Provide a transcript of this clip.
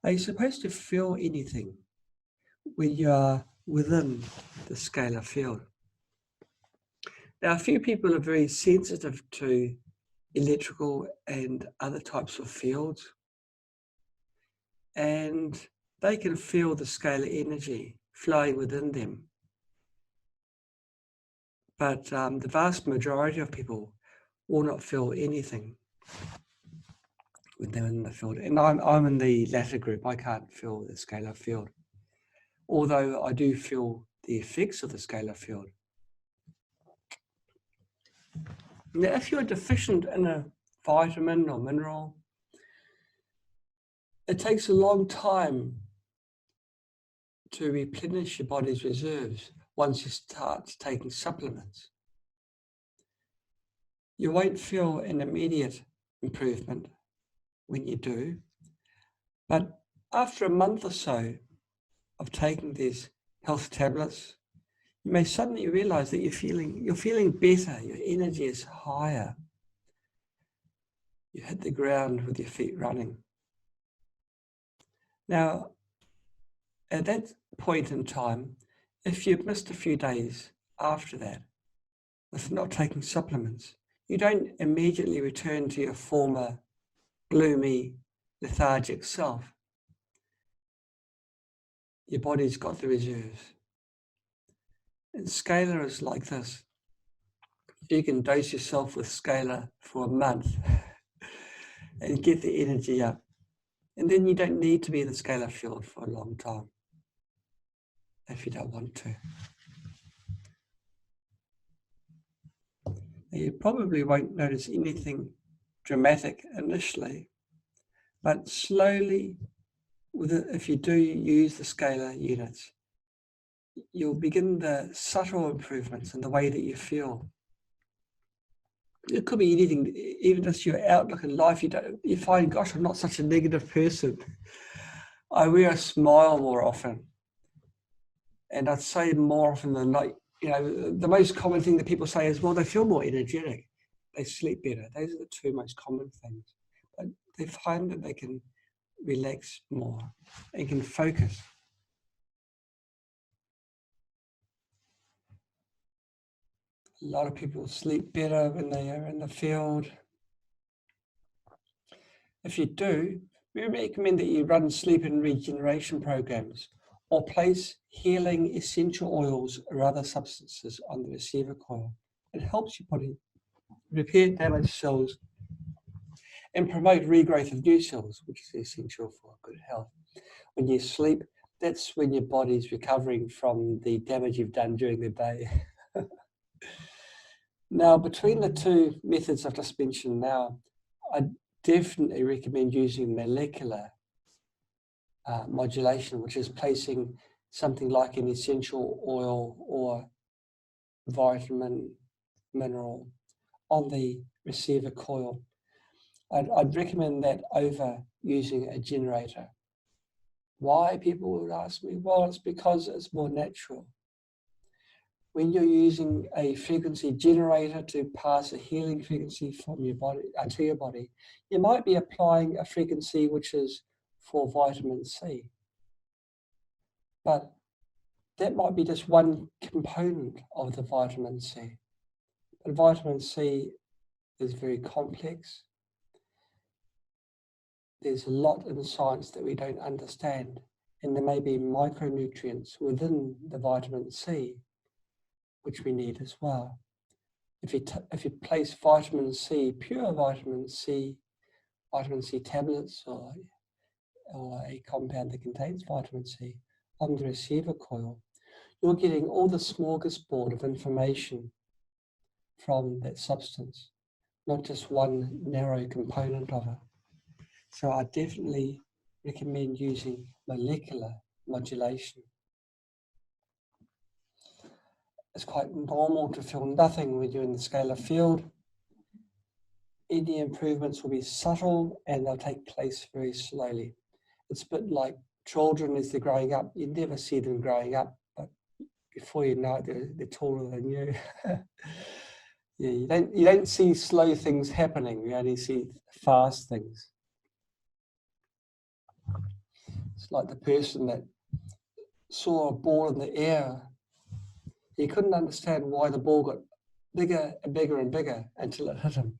Are you supposed to feel anything when you are within the scalar field? Now, a few people are very sensitive to electrical and other types of fields, and they can feel the scalar energy flowing within them. But the vast majority of people will not feel anything when they're in the field. And I'm in the latter group. I can't feel the scalar field, although I do feel the effects of the scalar field. Now, if you're deficient in a vitamin or mineral, it takes a long time to replenish your body's reserves once you start taking supplements. You won't feel an immediate improvement when you do, but after a month or so of taking these health tablets, you may suddenly realize that you're feeling better, your energy is higher. You hit the ground with your feet running. Now, at that point in time, if you've missed a few days after that with not taking supplements, you don't immediately return to your former gloomy, lethargic self. Your body's got the reserves. And Scalar is like this. You can dose yourself with Scalar for a month and get the energy up. And then you don't need to be in the scalar field for a long time if you don't want to. Now, you probably won't notice anything dramatic initially, but slowly, if you do use the scalar units, you'll begin the subtle improvements in the way that you feel. It could be anything, even just your outlook in life. You find, gosh, I'm not such a negative person. I wear a smile more often. And I'd say more often than not, the most common thing that people say is, well, they feel more energetic. They sleep better. Those are the two most common things. But they find that they can relax more and can focus. A lot of people sleep better when they are in the field. If you do, we recommend that you run sleep and regeneration programs or place healing essential oils or other substances on the receiver coil. It helps your body repair damaged cells and promote regrowth of new cells, which is essential for good health. When you sleep, that's when your body's recovering from the damage you've done during the day. Now, between the two methods I've just mentioned now, I definitely recommend using molecular modulation, which is placing something like an essential oil or vitamin, mineral on the receiver coil. I'd recommend that over using a generator. Why, people would ask me? Well, it's because it's more natural. When you're using a frequency generator to pass a healing frequency from your body to your body, you might be applying a frequency which is for vitamin C. But that might be just one component of the vitamin C. But vitamin C is very complex. There's a lot in science that we don't understand, and there may be micronutrients within the vitamin C which we need as well. If you place vitamin C, pure vitamin C tablets or a compound that contains vitamin C on the receiver coil, you're getting all the smorgasbord of information from that substance, not just one narrow component of it. So I definitely recommend using molecular modulation. It's quite normal to feel nothing when you're in the scalar field. Any improvements will be subtle and they'll take place very slowly. It's a bit like children as they're growing up. You never see them growing up, but before you know it, they're taller than you. Yeah, you don't see slow things happening. You only see fast things. It's like the person that saw a ball in the air. He couldn't understand why the ball got bigger and bigger and bigger until it hit him.